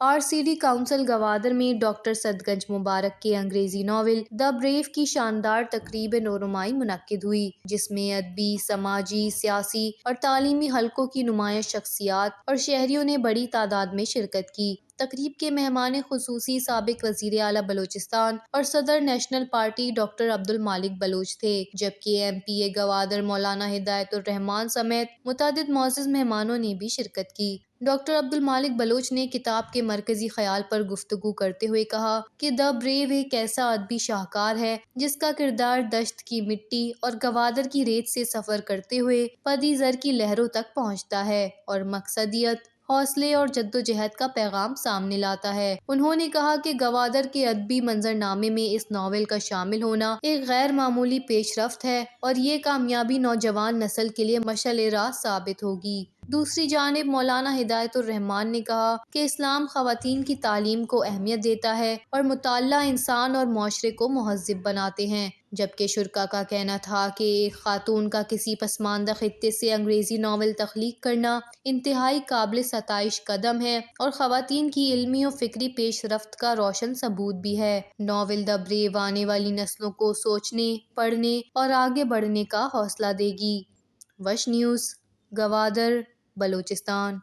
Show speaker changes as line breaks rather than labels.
RCD council Gwadar میں doctor سدگنج مبارک کے انگریزی ناول دی بریو کی شاندار تقریب نورمائی منعقد ہوئی، جس میں ادبی، سماجی، سیاسی اور تعلیمی حلقوں کی نمایاں شخصیات اور شہریوں نے بڑی تعداد میں شرکت کی۔ تقریب کے مہمان خصوصی سابق وزیر اعلیٰ بلوچستان اور صدر national party doctor Abdul Malik Baloch تھے، جبکہ MPA گوادر مولانا ہدایت الرحمان سمیت متعدد معزز مہمانوں نے بھی شرکت کی۔ ڈاکٹر عبدالمالک بلوچ نے کتاب کے مرکزی خیال پر گفتگو کرتے ہوئے کہا کہ دی بریو ایک ایسا ادبی شاہکار ہے جس کا کردار دشت کی مٹی اور گوادر کی ریت سے سفر کرتے ہوئے پدی زر کی لہروں تک پہنچتا ہے اور مقصدیت، حوصلے اور جدوجہد کا پیغام سامنے لاتا ہے۔ انہوں نے کہا کہ گوادر کے ادبی منظرنامے میں اس ناول کا شامل ہونا ایک غیر معمولی پیش رفت ہے اور یہ کامیابی نوجوان نسل کے لیے مشعل راہ ثابت ہوگی۔ دوسری جانب مولانا ہدایت الرحمان نے کہا کہ اسلام خواتین کی تعلیم کو اہمیت دیتا ہے اور مطالعہ انسان اور معاشرے کو مہذب بناتے ہیں، جبکہ شرکاء کا کہنا تھا کہ ایک خاتون کا کسی پسماندہ خطے سے انگریزی ناول تخلیق کرنا انتہائی قابل ستائش قدم ہے اور خواتین کی علمی و فکری پیش رفت کا روشن ثبوت بھی ہے۔ ناول دی بریو آنے والی نسلوں کو سوچنے، پڑھنے اور آگے بڑھنے کا حوصلہ دے گی۔ وش نیوز، گوادر، بلوچستان۔